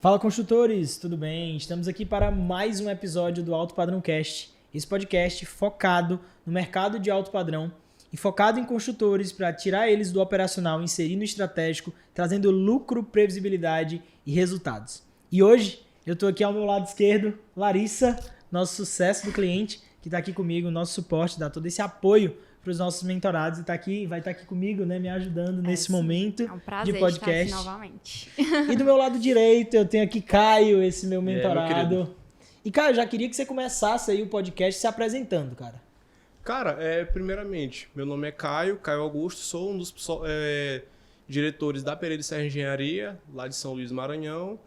Fala, construtores, tudo bem? Estamos aqui para mais um episódio do Alto Padrão Cast, esse podcast focado no mercado de alto padrão e focado em construtores para tirar eles do operacional, inserir no estratégico, trazendo lucro, previsibilidade e resultados. E hoje eu estou aqui ao meu lado esquerdo, Larissa, nosso sucesso do cliente, que está aqui comigo, nosso suporte, dá todo esse apoio para os nossos mentorados e vai estar aqui comigo, né, me ajudando nesse momento é um prazer de podcast. Estar aqui novamente. E do meu lado direito eu tenho aqui Caio, esse meu mentorado. E Caio, já queria que você começasse aí o podcast se apresentando, cara. Cara, primeiramente, meu nome é Caio Augusto, sou um dos diretores da Pereira e Serra Engenharia, lá de São Luís, Maranhão.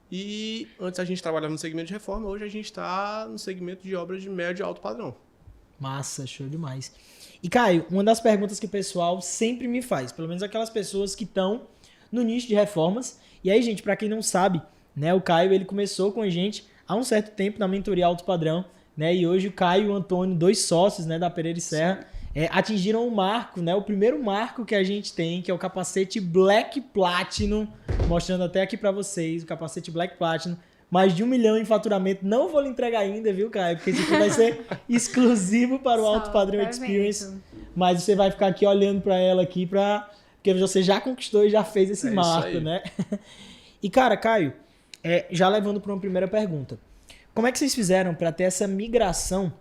E antes a gente trabalhava no segmento de reforma, hoje a gente está no segmento de obras de médio e alto padrão. Massa, show demais. E Caio, uma das perguntas que o pessoal sempre me faz, pelo menos aquelas pessoas que estão no nicho de reformas. E aí, gente, para quem não sabe, né, o Caio ele começou com a gente há um certo tempo na mentoria Alto Padrão, né? E hoje o Caio e o Antônio, dois sócios, né, da Pereira e Serra, atingiram um marco, né? O primeiro marco que a gente tem, que é o capacete Black Platinum, mostrando até aqui para vocês o capacete Black Platinum. Mais de 1 milhão em faturamento. Não vou lhe entregar ainda, viu, Caio? Porque isso aqui vai ser exclusivo para o Alto Padrão Experience. Mas você vai ficar aqui olhando para ela aqui, porque você já conquistou e já fez esse marco, né? E, cara, Caio, já levando para uma primeira pergunta. Como é que vocês fizeram para ter essa migração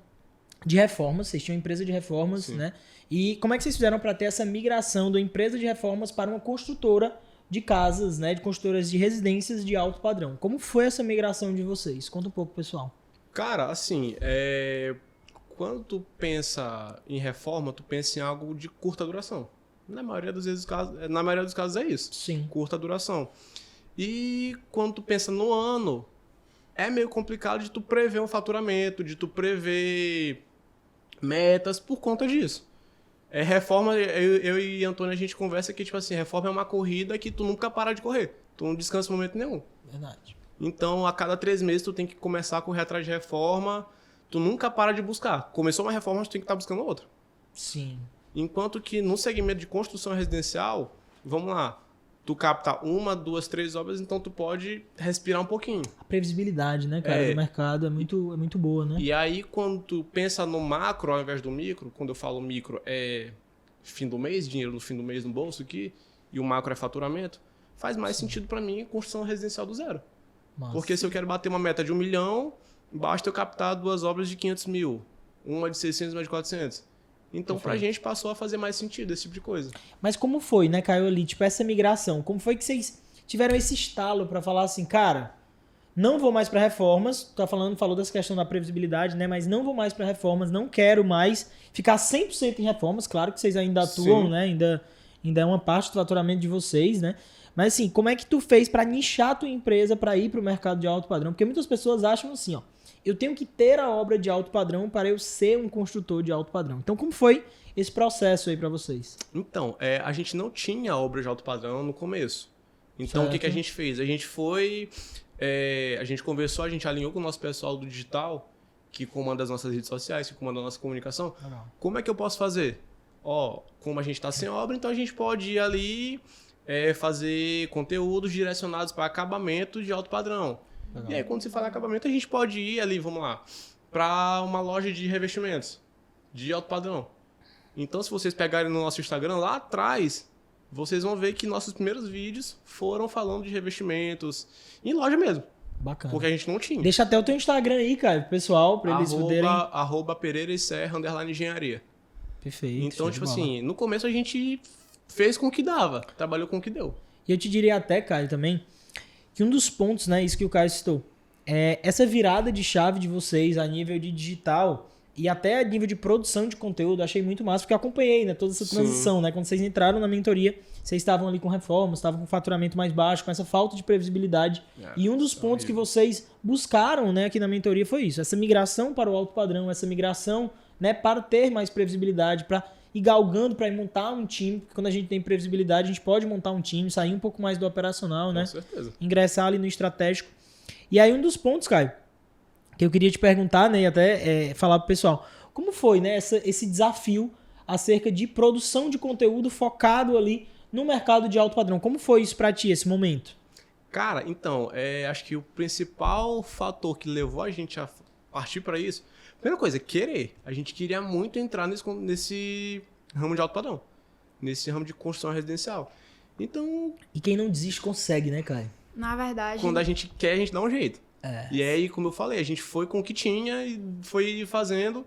de reformas? Vocês tinham uma empresa de reformas, sim, né? E como é que vocês fizeram para ter essa migração da empresa de reformas para uma construtora de casas, né, de construtoras de residências de alto padrão? Como foi essa migração de vocês? Conta um pouco, pessoal. Cara, assim, quando tu pensa em reforma, tu pensa em algo de curta duração. Na maioria dos casos é isso. Sim. Curta duração. E quando tu pensa no ano, é meio complicado de tu prever um faturamento, de tu prever metas por conta disso. Reforma, eu e Antônio, a gente conversa que, tipo assim, reforma é uma corrida que tu nunca para de correr. Tu não descansa em momento nenhum. Verdade. Então, a cada 3 meses, tu tem que começar a correr atrás de reforma. Tu nunca para de buscar. Começou uma reforma, tu tem que estar buscando outra. Sim. Enquanto que no segmento de construção residencial, vamos lá, tu capta 1, 2, 3 obras, então tu pode respirar um pouquinho. A previsibilidade, né, cara, do mercado é muito boa, né? E aí, quando tu pensa no macro ao invés do micro, quando eu falo micro é fim do mês, dinheiro no fim do mês no bolso aqui, e o macro é faturamento, faz mais sentido para mim construção residencial do zero. Massa. Porque se eu quero bater uma meta de 1 milhão, basta eu captar 2 obras de 500 mil, uma de 600 e uma de 400. Então, pra gente, passou a fazer mais sentido esse tipo de coisa. Mas como foi, né, Caio, ali, tipo, essa migração? Como foi que vocês tiveram esse estalo pra falar assim, cara, não vou mais pra reformas, falou dessa questão da previsibilidade, né, mas não vou mais pra reformas, não quero mais ficar 100% em reformas, claro que vocês ainda atuam, sim, né, ainda é uma parte do faturamento de vocês, né, mas assim, como é que tu fez pra nichar a tua empresa pra ir pro mercado de alto padrão? Porque muitas pessoas acham assim, ó, eu tenho que ter a obra de alto padrão para eu ser um construtor de alto padrão. Então, como foi esse processo aí para vocês? Então, a gente não tinha obra de alto padrão no começo. Então, certo. O que a gente fez? A gente foi... a gente conversou, a gente alinhou com o nosso pessoal do digital, que comanda as nossas redes sociais, que comanda a nossa comunicação. Legal. Como é que eu posso fazer? Como a gente está sem obra, então a gente pode ir ali fazer conteúdos direcionados para acabamento de alto padrão. Legal. E aí, quando se fala em acabamento, a gente pode ir ali, vamos lá, para uma loja de revestimentos de alto padrão. Então, se vocês pegarem no nosso Instagram, lá atrás, vocês vão ver que nossos primeiros vídeos foram falando de revestimentos em loja mesmo. Bacana. Porque a gente não tinha. Deixa até o teu Instagram aí, cara, pessoal, para eles poderem... @Pereira e Serra _engenharia. Perfeito. Então, tipo assim, no começo a gente fez com o que dava, trabalhou com o que deu. E eu te diria até, Caio, também, que um dos pontos, né, isso que o Caio citou, é essa virada de chave de vocês a nível de digital e até a nível de produção de conteúdo, achei muito massa, porque eu acompanhei, né, toda essa transição, sim, né, quando vocês entraram na mentoria, vocês estavam ali com reformas, estavam com faturamento mais baixo, com essa falta de previsibilidade, e um dos pontos que vocês buscaram, né, aqui na mentoria foi isso, essa migração para o alto padrão, essa migração, né, para ter mais previsibilidade, para ir galgando, para montar um time, porque quando a gente tem previsibilidade, a gente pode montar um time, sair um pouco mais do operacional, né? Com certeza. Ingressar ali no estratégico. E aí um dos pontos, Caio, que eu queria te perguntar, né, e até falar pro pessoal, como foi, né, esse desafio acerca de produção de conteúdo focado ali no mercado de alto padrão? Como foi isso para ti, esse momento? Cara, então, acho que o principal fator que levou a gente a partir para isso, primeira coisa, querer. A gente queria muito entrar nesse ramo de alto padrão, nesse ramo de construção residencial. Então, E quem não desiste consegue, né, Caio? Na verdade... quando a gente quer, a gente dá um jeito. E aí, como eu falei, a gente foi com o que tinha e foi fazendo,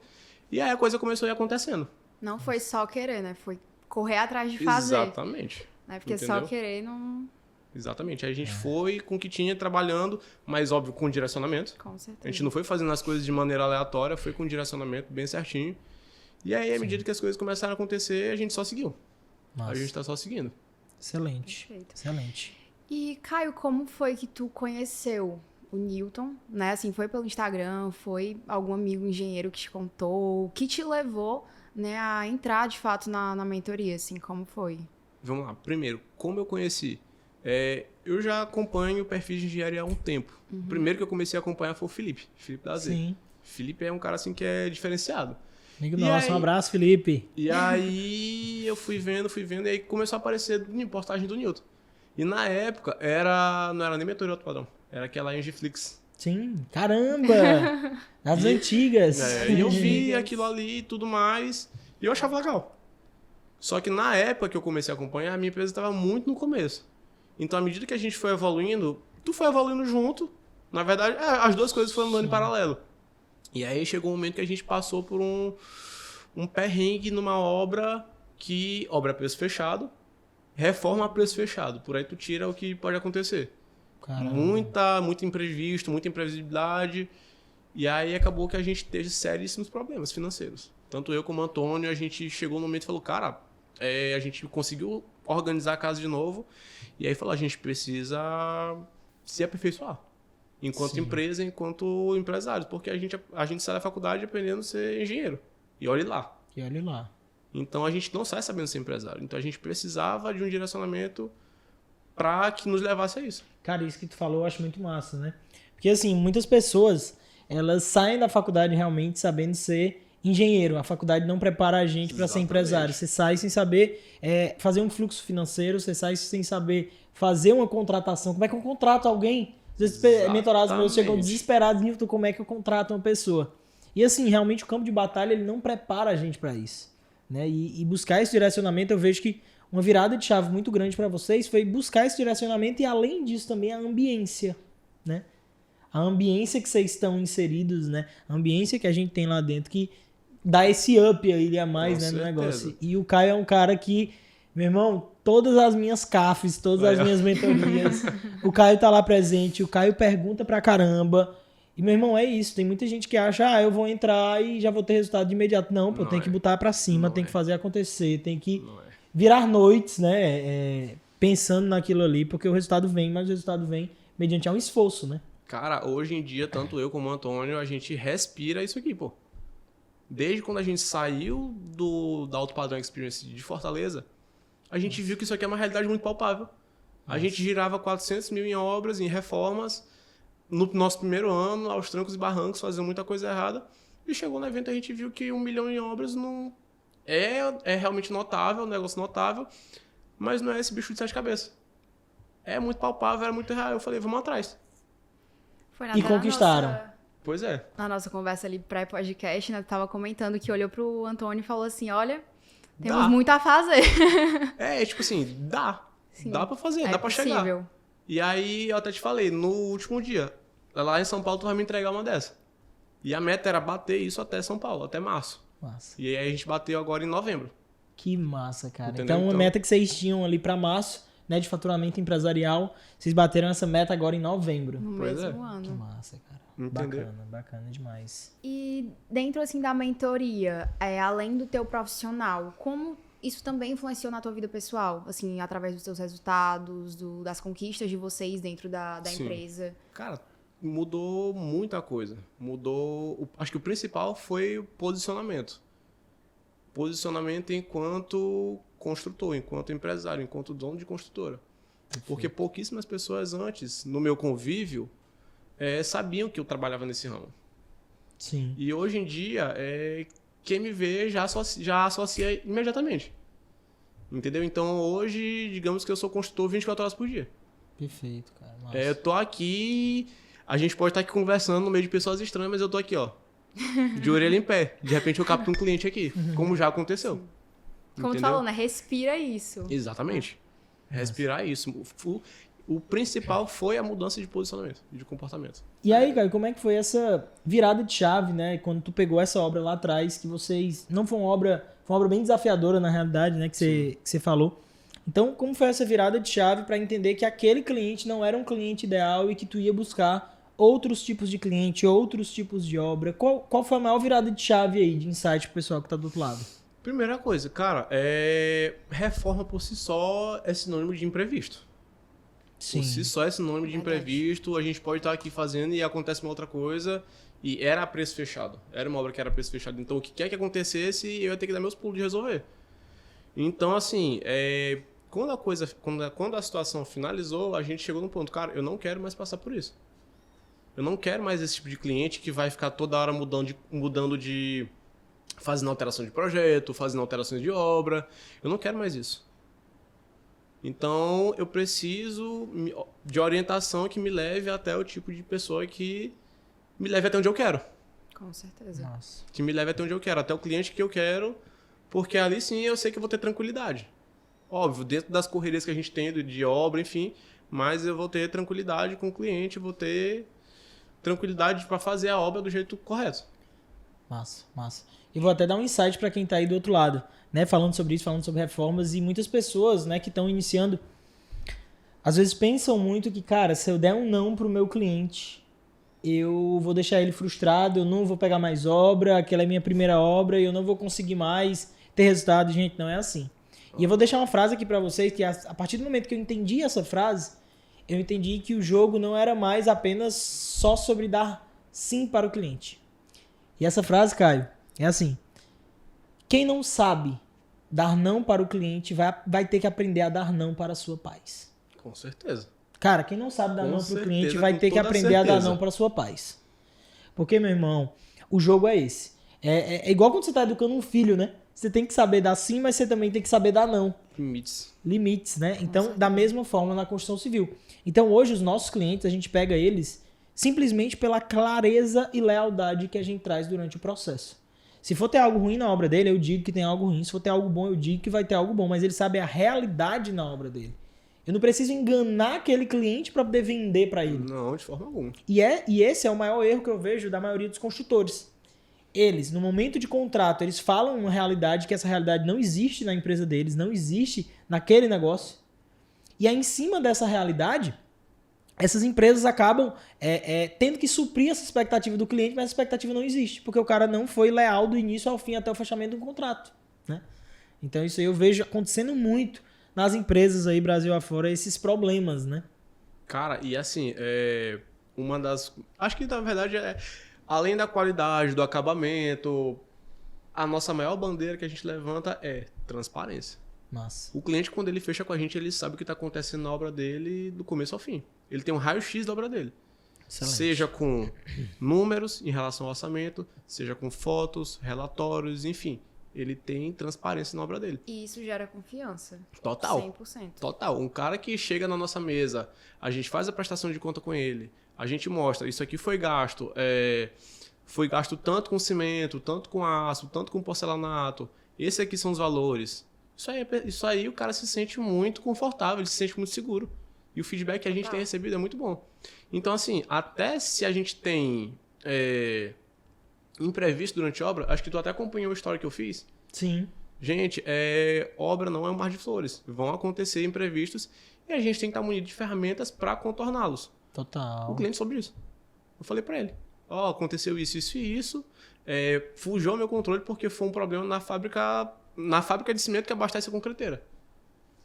e aí a coisa começou a ir acontecendo. Não foi só querer, né? Foi correr atrás de fazer. Exatamente. Né? Porque Entendeu? só querer não... Exatamente. Aí a gente foi com o que tinha, trabalhando, mas óbvio, com direcionamento. Com certeza. A gente não foi fazendo as coisas de maneira aleatória, foi com direcionamento bem certinho. E aí, à medida que as coisas começaram a acontecer, a gente só seguiu. Nossa. A gente tá só seguindo. Excelente. Perfeito. Excelente. E, Caio, como foi que tu conheceu o Newton, né? Assim, foi pelo Instagram, foi algum amigo engenheiro que te contou, o que te levou, né, a entrar, de fato, na mentoria, assim, como foi? Vamos lá. Primeiro, como eu conheci? Eu já acompanho o perfil de engenharia há um tempo. O primeiro que eu comecei a acompanhar foi o Felipe da Z. Sim. Felipe é um cara assim que é diferenciado. Amigo E nosso, aí- um abraço, Felipe. E aí eu fui vendo, e aí começou a aparecer em postagem do Newton. E na época não era nem mentoria alto padrão, era aquela Engiflix. Sim, caramba! Das antigas. E eu vi aquilo ali e tudo mais, e eu achava legal. Só que na época que eu comecei a acompanhar, a minha empresa estava muito no começo. Então, à medida que a gente foi evoluindo, tu foi evoluindo junto. Na verdade, as duas coisas foram andando em paralelo. E aí chegou um momento que a gente passou por um perrengue numa obra obra a preço fechado, reforma a preço fechado. Por aí tu tira o que pode acontecer. Caramba. Muito imprevisto, muita imprevisibilidade. E aí acabou que a gente teve seríssimos problemas financeiros. Tanto eu como o Antônio, a gente chegou no momento e falou, cara, a gente conseguiu organizar a casa de novo. E aí falou, a gente precisa se aperfeiçoar. Enquanto empresa, enquanto empresários. Porque a gente sai da faculdade aprendendo a ser engenheiro. E olhe lá. E olha lá. Então a gente não sai sabendo ser empresário. Então a gente precisava de um direcionamento para que nos levasse a isso. Cara, isso que tu falou eu acho muito massa, né? Porque assim, muitas pessoas, elas saem da faculdade realmente sabendo ser engenheiro. A faculdade não prepara a gente para ser Exatamente. empresário. Você sai sem saber fazer um fluxo financeiro, você sai sem saber fazer uma contratação. Como é que eu contrato alguém? Às vezes mentorados meus chegam Exatamente. desesperados, Newton, como é que eu contrato uma pessoa? E assim, realmente o campo de batalha ele não prepara a gente para isso, né? E buscar esse direcionamento, eu vejo que uma virada de chave muito grande para vocês foi buscar esse direcionamento e além disso também a ambiência, né? A ambiência que vocês estão inseridos, né? A ambiência que a gente tem lá dentro que dá esse up aí a mais, Com né, no certeza. negócio. E o Caio é um cara que, meu irmão, todas as minhas CAFs, todas as minhas mentorias, o Caio tá lá presente, o Caio pergunta pra caramba. E, meu irmão, é isso. Tem muita gente que acha, eu vou entrar e já vou ter resultado de imediato. Não, pô, Não tem é. que botar pra cima, Não tem é. que fazer acontecer, tem que Não é. virar noites, né? Pensando naquilo ali, porque o resultado vem, mas o resultado vem mediante um esforço, né? Cara, hoje em dia, tanto eu como o Antônio, a gente respira isso aqui, pô. Desde quando a gente saiu da Alto Padrão Experience de Fortaleza, a gente viu que isso aqui é uma realidade muito palpável. A gente girava 400 mil em obras, em reformas, no nosso primeiro ano, aos trancos e barrancos, fazendo muita coisa errada. E chegou no evento, a gente viu que 1 milhão em obras não é realmente notável, um negócio notável, mas não é esse bicho de 7 cabeças. É muito palpável, era muito real. Eu falei, vamos atrás. Foi E conquistaram. Pois é. Na nossa conversa ali pré-podcast, né? Tu tava comentando que olhou pro Antônio e falou assim, olha, temos Dá. muito a fazer. Tipo assim, dá. Sim. Dá pra fazer, É dá pra chegar. possível. E aí, eu até te falei, no último dia, lá em São Paulo, tu vai me entregar uma dessa. E a meta era bater isso até São Paulo, até março. Massa. E aí a gente bateu agora em novembro. Que massa, cara. Entendeu? Então, a Então- meta que vocês tinham ali pra março, né, de faturamento empresarial, vocês bateram essa meta agora em novembro. No Pois mesmo é. Que ano. massa, cara. Entendeu? Bacana demais. E dentro, assim, da mentoria, além do teu profissional, como isso também influenciou na tua vida pessoal? Assim, através dos teus resultados, das conquistas de vocês dentro da Sim. empresa? Cara, mudou muita coisa. Acho que o principal foi o posicionamento. Posicionamento enquanto construtor, enquanto empresário, enquanto dono de construtora. Porque pouquíssimas pessoas antes, no meu convívio, sabiam que eu trabalhava nesse ramo. Sim. E hoje em dia, quem me vê já associa imediatamente. Entendeu? Então hoje, digamos que eu sou construtor 24 horas por dia. Perfeito, cara. Massa. Eu tô aqui, a gente pode estar aqui conversando no meio de pessoas estranhas, mas eu tô aqui, ó, de orelha em pé. De repente eu capto um cliente aqui, como já aconteceu. Como tu falou, né? Respira isso. Exatamente. Respirar isso. O principal foi a mudança de posicionamento e de comportamento. E aí, cara, como é que foi essa virada de chave, né? Quando tu pegou essa obra lá atrás, que vocês... Não foi uma obra bem desafiadora, na realidade, né? Que você falou. Então, como foi essa virada de chave para entender que aquele cliente não era um cliente ideal e que tu ia buscar outros tipos de cliente, outros tipos de obra? Qual foi a maior virada de chave aí, de insight pro pessoal que tá do outro lado? Primeira coisa, cara, reforma por si só é sinônimo de imprevisto. Sim. Por si só é sinônimo de imprevisto, a gente pode estar aqui fazendo e acontece uma outra coisa e era a preço fechado. Era uma obra que era a preço fechado. Então, o que quer que acontecesse, eu ia ter que dar meus pulos de resolver. Então, assim, quando a situação finalizou, a gente chegou num ponto, cara, eu não quero mais passar por isso. Eu não quero mais esse tipo de cliente que vai ficar toda hora mudando de fazendo alteração de projeto, fazendo alterações de obra. Eu não quero mais isso. Então, eu preciso de orientação que me leve até o tipo de pessoa que me leve até onde eu quero. Com certeza. Nossa. Que me leve até onde eu quero, até o cliente que eu quero, porque ali sim eu sei que eu vou ter tranquilidade. Óbvio, dentro das correrias que a gente tem de obra, enfim, mas eu vou ter tranquilidade com o cliente, vou ter tranquilidade para fazer a obra do jeito correto. Massa, massa. E vou até dar um insight para quem tá aí do outro lado, né? Falando sobre isso, falando sobre reformas, e muitas pessoas, né, que estão iniciando, às vezes pensam muito que, cara, se eu der um não pro meu cliente, eu vou deixar ele frustrado, eu não vou pegar mais obra, aquela é minha primeira obra e eu não vou conseguir mais ter resultado. Gente, não é assim. E eu vou deixar uma frase aqui para vocês, que a partir do momento que eu entendi essa frase, eu entendi que o jogo não era mais apenas só sobre dar sim para o cliente. E essa frase, Caio, é assim: quem não sabe dar não para o cliente vai ter que aprender a dar não para a sua paz. Com certeza. Cara, quem não sabe dar Com não para o certeza, cliente vai com ter que toda aprender a dar certeza. não para a sua paz. Porque, meu irmão, o jogo é esse. É igual quando você está educando um filho, né? Você tem que saber dar sim, mas você também tem que saber dar não. Limites, né? Então, da mesma forma na construção civil. Então, hoje, os nossos clientes, a gente pega eles simplesmente pela clareza e lealdade que a gente traz durante o processo. Se for ter algo ruim na obra dele, eu digo que tem algo ruim. Se for ter algo bom, eu digo que vai ter algo bom. Mas ele sabe a realidade na obra dele. Eu não preciso enganar aquele cliente para poder vender para ele. Não, de forma alguma. E esse é o maior erro que eu vejo da maioria dos construtores. Eles, no momento de contrato, eles falam uma realidade que essa realidade não existe na empresa deles, não existe naquele negócio. E aí, em cima dessa realidade, essas empresas acabam tendo que suprir essa expectativa do cliente, mas essa expectativa não existe, porque o cara não foi leal do início ao fim até o fechamento do contrato, né? Então isso aí eu vejo acontecendo muito nas empresas aí, Brasil afora, esses problemas, né? Cara, e assim, uma das... Acho que, na verdade, além da qualidade, do acabamento, a nossa maior bandeira que a gente levanta é transparência. Massa. O cliente, quando ele fecha com a gente, ele sabe o que está acontecendo na obra dele do começo ao fim. Ele tem um raio-x da obra dele. Excelente. Seja com números em relação ao orçamento, seja com fotos, relatórios, enfim. Ele tem transparência na obra dele. E isso gera confiança. Total. 100%. Total. Um cara que chega na nossa mesa, a gente faz a prestação de conta com ele, a gente mostra, isso aqui foi gasto tanto com cimento, tanto com aço, tanto com porcelanato, esses aqui são os valores. Isso aí o cara se sente muito confortável, ele se sente muito seguro. E o feedback que a gente tem recebido é muito bom. Então, assim, até se a gente tem imprevisto durante a obra, acho que tu até acompanhou a história que eu fiz. Sim. Gente, obra não é um mar de flores. Vão acontecer imprevistos e a gente tem que estar munido de ferramentas para contorná-los. Total. O cliente soube disso. Eu falei para ele, aconteceu isso, isso e isso, fugiu ao meu controle porque foi um problema na fábrica de cimento que abastece a concreteira.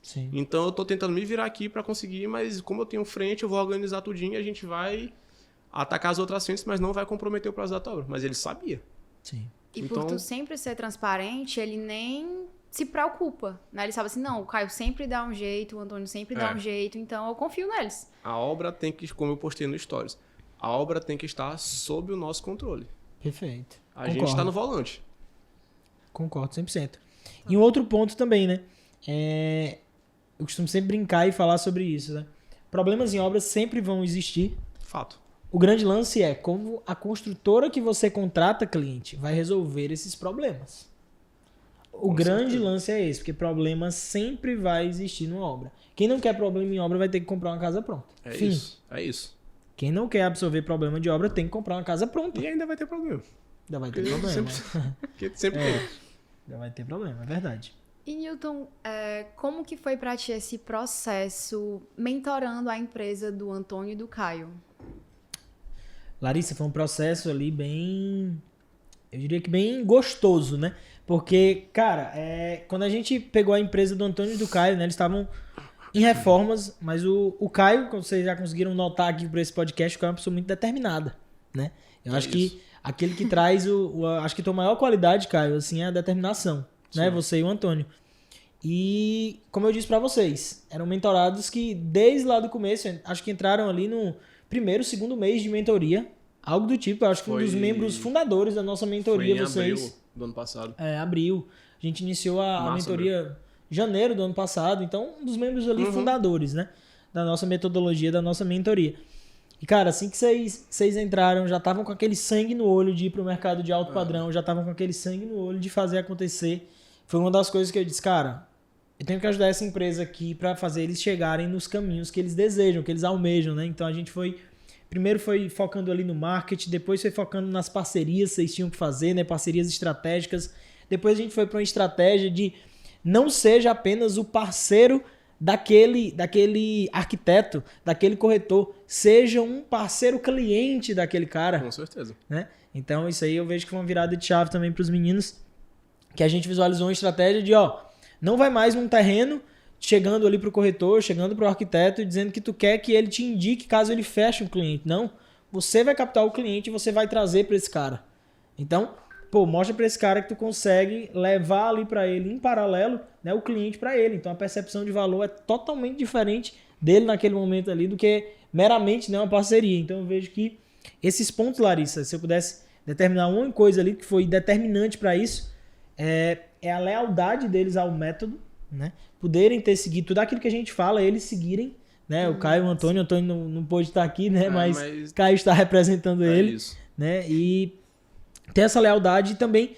Sim. Então eu tô tentando me virar aqui para conseguir, mas como eu tenho frente, eu vou organizar tudinho e a gente vai atacar as outras frentes, mas não vai comprometer o prazo da obra. Mas ele sabia. Sim. E Então- por tu sempre ser transparente, ele nem se preocupa, né? Ele sabe assim, não, o Caio sempre dá um jeito, o Antônio sempre dá um jeito, então eu confio neles. A obra tem que, como eu postei no Stories, a obra tem que estar sob o nosso controle. Perfeito. A gente está no volante. Concordo 100%. E um outro ponto também, né? Eu costumo sempre brincar e falar sobre isso, né? problemas em obras sempre vão existir. Fato. O grande lance é como a construtora que você contrata, cliente, vai resolver esses problemas. O grande lance é esse, porque problema sempre vai existir numa obra. Quem não quer problema em obra vai ter que comprar uma casa pronta. Fim. É isso. Quem não quer absorver problema de obra tem que comprar uma casa pronta. E ainda vai ter problema. Ainda vai ter problema. Porque sempre tem. Ainda vai ter problema, é verdade. E, Newton, como que foi pra ti esse processo mentorando a empresa do Antônio e do Caio? Larissa, foi um processo ali bem... Eu diria que bem gostoso, né? Porque, cara, quando a gente pegou a empresa do Antônio e do Caio, né? Eles estavam em reformas, mas o Caio, como vocês já conseguiram notar aqui por esse podcast, o Caio é uma pessoa muito determinada, né? Eu acho que aquele que traz acho que a tua maior qualidade, Caio, assim, é a determinação, né? Você e o Antônio. E, como eu disse pra vocês, eram mentorados que, desde lá do começo, acho que entraram ali no primeiro, segundo mês de mentoria, algo do tipo. Eu acho que um dos membros fundadores da nossa mentoria, foi em vocês... abril do ano passado. Abril. A gente iniciou a mentoria em janeiro do ano passado, então um dos membros ali fundadores, né? Da nossa metodologia, da nossa mentoria. E, cara, assim que vocês entraram, já estavam com aquele sangue no olho de ir pro mercado de alto padrão, já estavam com aquele sangue no olho de fazer acontecer. Foi uma das coisas que eu disse, cara, eu tenho que ajudar essa empresa aqui para fazer eles chegarem nos caminhos que eles desejam, que eles almejam, né? Então a gente primeiro foi focando ali no marketing, depois foi focando nas parcerias que vocês tinham que fazer, né? Parcerias estratégicas. Depois a gente foi para uma estratégia de não seja apenas o parceiro daquele arquiteto, daquele corretor, seja um parceiro cliente daquele cara. Com certeza. Né? Então isso aí eu vejo que foi uma virada de chave também para os meninos, que a gente visualizou uma estratégia de, não vai mais num terreno chegando ali pro corretor, chegando pro arquiteto e dizendo que tu quer que ele te indique caso ele feche um cliente. Não, você vai captar o cliente e você vai trazer para esse cara. Então, mostra para esse cara que tu consegue levar ali para ele em paralelo, né, o cliente para ele. Então a percepção de valor é totalmente diferente dele naquele momento ali do que meramente, né, uma parceria. Então eu vejo que esses pontos, Larissa, se eu pudesse determinar uma coisa ali que foi determinante para isso, é a lealdade deles ao método, né? Poderem ter seguido tudo aquilo que a gente fala, eles seguirem, né? O Caio e o Antônio não pôde estar aqui, né? Mas Caio está representando ele, isso. Né? E ter essa lealdade e também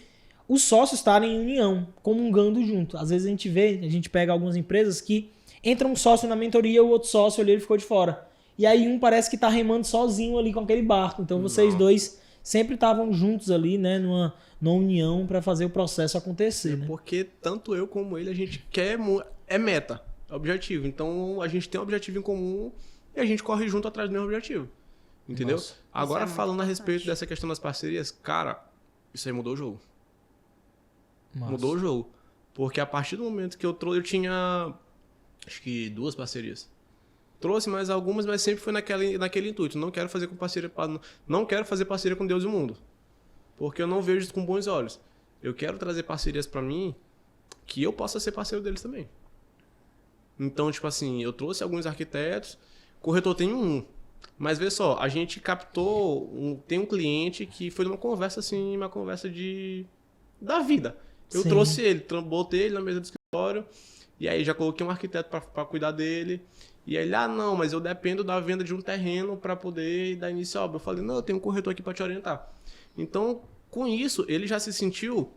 os sócios estarem em união, comungando junto. Às vezes a gente pega algumas empresas que entra um sócio na mentoria, o outro sócio ali ele ficou de fora. E aí um parece que está remando sozinho ali com aquele barco. Então vocês dois sempre estavam juntos ali, né? Numa união para fazer o processo acontecer. Né? Porque tanto eu como ele, a gente quer... É meta, é objetivo. Então, a gente tem um objetivo em comum e a gente corre junto atrás do mesmo objetivo. Entendeu? Nossa. Agora, falando a respeito dessa questão das parcerias, cara, isso aí mudou o jogo. Nossa. Mudou o jogo. Porque a partir do momento que eu trouxe, eu tinha, acho que 2 parcerias. Trouxe mais algumas, mas sempre foi naquele intuito. Não quero fazer parceria com Deus e o mundo. Porque eu não vejo isso com bons olhos. Eu quero trazer parcerias pra mim que eu possa ser parceiro deles também. Então, tipo assim, eu trouxe alguns arquitetos, corretor tem um. Mas vê só, a gente captou, tem um cliente que foi numa conversa assim, uma conversa da vida. Eu trouxe ele, botei ele na mesa do escritório, e aí já coloquei um arquiteto pra cuidar dele. E aí ele, não, mas eu dependo da venda de um terreno para poder dar início à obra. Eu falei, não, eu tenho um corretor aqui para te orientar. Então, com isso, ele já se sentiu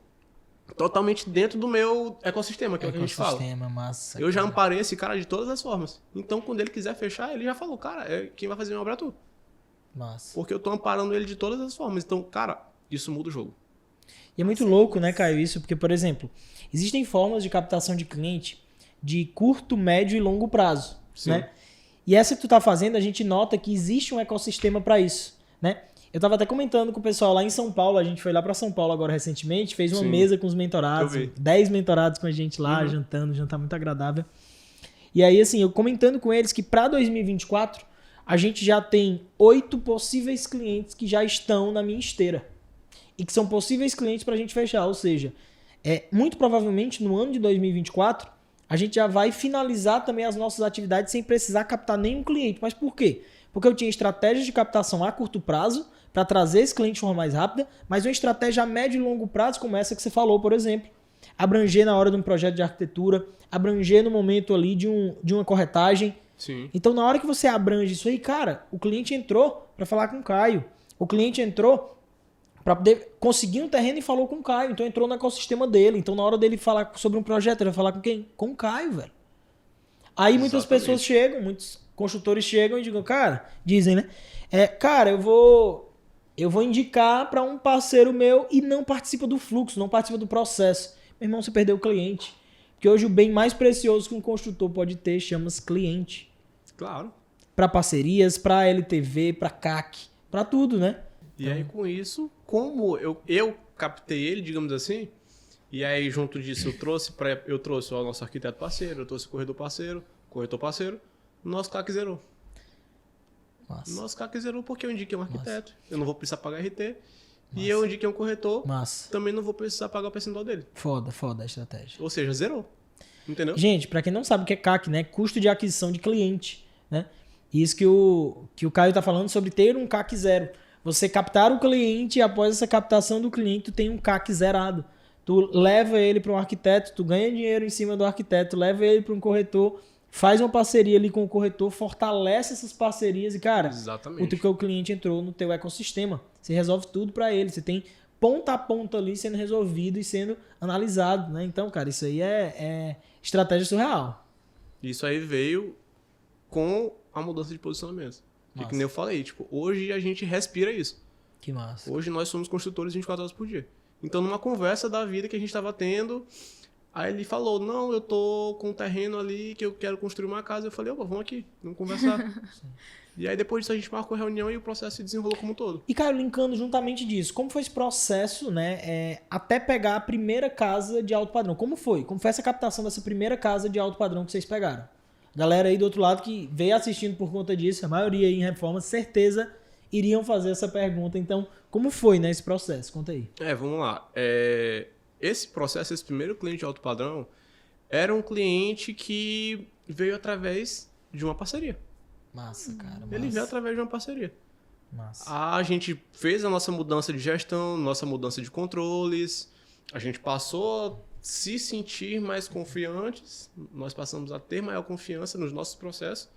totalmente dentro do meu ecossistema, que é o que a gente fala. Massa, eu já amparei esse cara de todas as formas. Então, quando ele quiser fechar, ele já falou, cara, quem vai fazer minha obra é tu. Massa. Porque eu tô amparando ele de todas as formas. Então, cara, isso muda o jogo. E é muito louco, né, Caio, isso? Porque, por exemplo, existem formas de captação de cliente de curto, médio e longo prazo. Sim. Né? E essa que tu tá fazendo, a gente nota que existe um ecossistema para isso, né? Eu tava até comentando com o pessoal lá em São Paulo, a gente foi lá para São Paulo agora recentemente, fez uma mesa com os mentorados, 10 mentorados com a gente lá, jantando, jantar muito agradável. E aí, assim, eu comentando com eles que para 2024, a gente já tem 8 possíveis clientes que já estão na minha esteira. E que são possíveis clientes pra gente fechar, ou seja, muito provavelmente no ano de 2024, a gente já vai finalizar também as nossas atividades sem precisar captar nenhum cliente. Mas por quê? Porque eu tinha estratégias de captação a curto prazo para trazer esse cliente de forma mais rápida, mas uma estratégia a médio e longo prazo, como essa que você falou, por exemplo. Abranger na hora de um projeto de arquitetura, abranger no momento ali de uma corretagem, Sim. Então, na hora que você abrange isso aí, cara, o cliente entrou para falar com o Caio. O cliente entrou para poder conseguir um terreno e falou com o Caio. Então, entrou no ecossistema dele. Então, na hora dele falar sobre um projeto, ele vai falar com quem? Com o Caio, velho. Aí, muitas pessoas chegam, muitos construtores chegam e dizem, né? Cara, eu vou indicar para um parceiro meu e não participa do fluxo, não participa do processo. Meu irmão, você perdeu o cliente. Porque hoje o bem mais precioso que um construtor pode ter chama-se cliente. Claro. Para parcerias, para LTV, para CAC, para tudo, né? E aí, com isso, como eu captei ele, digamos assim, e aí, junto disso, eu trouxe o nosso arquiteto parceiro, eu trouxe o corretor parceiro, nosso CAC zerou. Massa. Nosso CAC zerou porque eu indiquei um arquiteto, eu não vou precisar pagar RT, Massa. e eu indiquei um corretor, Massa. também não vou precisar pagar o percentual dele. Foda a estratégia. Ou seja, zerou. Entendeu? Gente, para quem não sabe o que é CAC, né? Custo de aquisição de cliente, né? Isso que o Caio tá falando sobre ter um CAC zero. Você captar o cliente e após essa captação do cliente, tu tem um CAC zerado. Tu leva ele para um arquiteto, tu ganha dinheiro em cima do arquiteto, leva ele para um corretor, faz uma parceria ali com o corretor, fortalece essas parcerias e, cara, exatamente, o cliente entrou no teu ecossistema. Você resolve tudo para ele. Você tem ponta a ponta ali sendo resolvido e sendo analisado, né? Então, cara, isso aí é estratégia surreal. Isso aí veio com a mudança de posicionamento. Que nem eu falei, tipo, hoje a gente respira isso. Que massa. Hoje nós somos construtores 24 horas por dia. Então, numa conversa da vida que a gente estava tendo, aí ele falou, não, eu tô com um terreno ali que eu quero construir uma casa. Eu falei, opa, vamos aqui, vamos conversar. E aí depois disso a gente marcou a reunião e o processo se desenrolou como um todo. E, Caio, linkando juntamente disso, como foi esse processo, né, até pegar a primeira casa de alto padrão? Como foi? Como foi essa captação dessa primeira casa de alto padrão que vocês pegaram? Galera aí do outro lado que veio assistindo por conta disso, a maioria aí em reforma, certeza iriam fazer essa pergunta. Então, como foi, né, esse processo? Conta aí. Vamos lá. Esse processo, esse primeiro cliente de alto padrão, era um cliente que veio através de uma parceria. Massa, cara. Massa. Ele veio através de uma parceria. Massa. A gente fez a nossa mudança de gestão, nossa mudança de controles, a gente passou a se sentir mais confiantes, nós passamos a ter maior confiança nos nossos processos,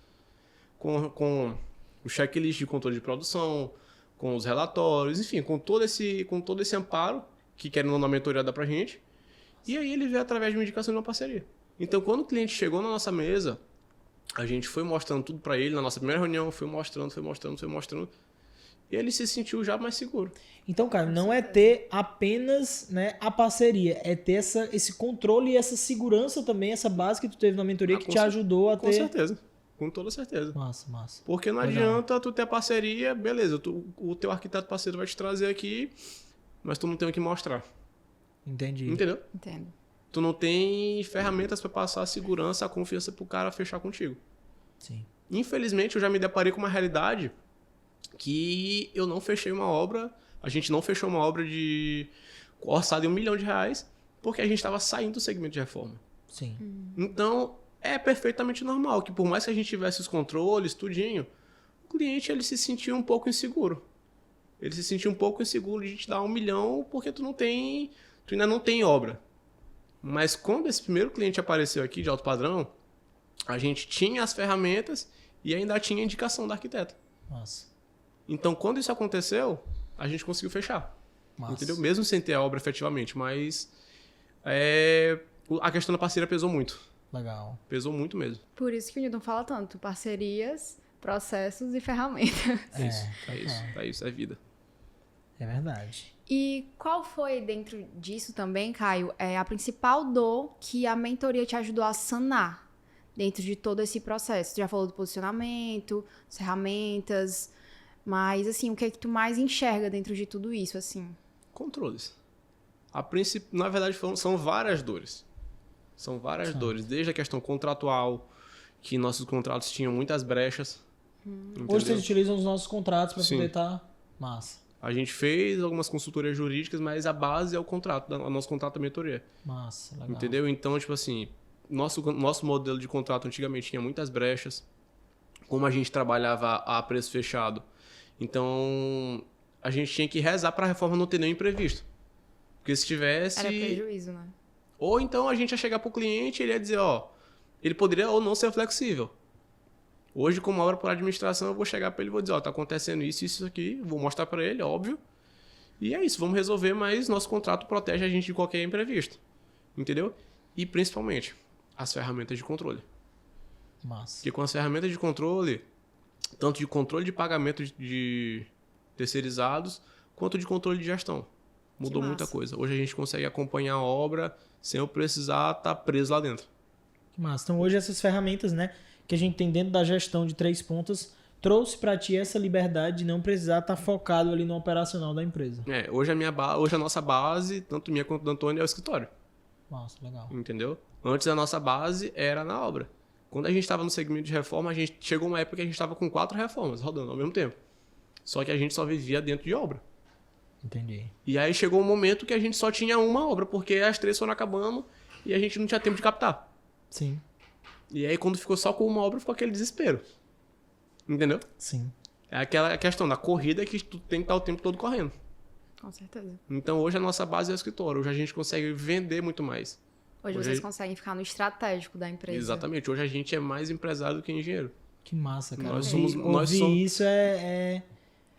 com o checklist de controle de produção, com os relatórios, enfim, com todo esse amparo que querendo ou não a mentoria dá pra gente. E aí ele veio através de uma indicação de uma parceria. Então, quando o cliente chegou na nossa mesa, a gente foi mostrando tudo para ele, na nossa primeira reunião, foi mostrando. E ele se sentiu já mais seguro. Então, cara, não é ter apenas, né, a parceria, é ter esse controle e essa segurança também, essa base que tu teve na mentoria que te ajudou a ter... Com certeza, com toda certeza. Massa. Porque não adianta tu ter a parceria, beleza, o teu arquiteto parceiro vai te trazer aqui, mas tu não tem o que mostrar. Entendi. Entendeu? Entendo. Tu não tem ferramentas para passar a segurança, a confiança pro cara fechar contigo. Sim. Infelizmente, eu já me deparei com uma realidade que eu não fechei uma obra, a gente não fechou uma obra de orçada em R$1 milhão, porque a gente estava saindo do segmento de reforma. Sim. Então, é perfeitamente normal que por mais que a gente tivesse os controles, tudinho, o cliente ele se sentiu um pouco inseguro. Ele se sentiu um pouco inseguro de te dar R$1 milhão porque tu ainda não tem obra. Mas quando esse primeiro cliente apareceu aqui de alto padrão, a gente tinha as ferramentas e ainda tinha a indicação da arquiteta. Massa. Então, quando isso aconteceu, a gente conseguiu fechar. Massa. Entendeu? Mesmo sem ter a obra efetivamente. Mas a questão da parceria pesou muito. Legal. Pesou muito mesmo. Por isso que o Newton fala tanto. Parcerias, processos e ferramentas. É isso, é vida. É verdade. E qual foi, dentro disso também, Caio, a principal dor que a mentoria te ajudou a sanar dentro de todo esse processo? Tu já falou do posicionamento, das ferramentas, mas, assim, o que é que tu mais enxerga dentro de tudo isso, assim? Controles. Na verdade, são várias dores. São várias dores. Desde a questão contratual, que nossos contratos tinham muitas brechas. Hoje vocês utilizam os nossos contratos para Sim. poder estar... Massa. A gente fez algumas consultorias jurídicas, mas a base é o contrato, o nosso contrato da mentoria. Massa, legal. Entendeu? Então, tipo assim, nosso modelo de contrato antigamente tinha muitas brechas. Como a gente trabalhava a preço fechado, então a gente tinha que rezar para a reforma não ter nenhum imprevisto. Porque se tivesse... Era prejuízo, né? Ou então a gente ia chegar pro cliente e ele ia dizer, ele poderia ou não ser flexível. Hoje, como obra por administração, eu vou chegar para ele e vou dizer, ó, tá acontecendo isso aqui, vou mostrar para ele, óbvio. E é isso, vamos resolver, mas nosso contrato protege a gente de qualquer imprevisto. Entendeu? E principalmente, as ferramentas de controle. Massa. Porque com as ferramentas de controle, tanto de controle de pagamento de terceirizados, quanto de controle de gestão. Mudou muita coisa. Hoje a gente consegue acompanhar a obra sem eu precisar estar preso lá dentro. Que massa. Então hoje essas ferramentas, né, que a gente tem dentro da gestão de 3 pontas, trouxe para ti essa liberdade de não precisar estar focado ali no operacional da empresa. Hoje a nossa base, tanto minha quanto do Antônio, é o escritório. Nossa, legal. Entendeu? Antes a nossa base era na obra. Quando a gente estava no segmento de reforma, chegou uma época que a gente estava com 4 reformas rodando ao mesmo tempo. Só que a gente só vivia dentro de obra. Entendi. E aí chegou um momento que a gente só tinha uma obra, porque as 3 foram acabando e a gente não tinha tempo de captar. Sim. E aí quando ficou só com uma obra, ficou aquele desespero. Entendeu? Sim. É aquela questão da corrida que tu tem que estar o tempo todo correndo. Com certeza. Então hoje a nossa base é o escritório. Hoje a gente consegue vender muito mais. Hoje vocês conseguem ficar no estratégico da empresa. Exatamente. Hoje a gente é mais empresário do que engenheiro. Que massa, cara. Nós Ouvir somos isso é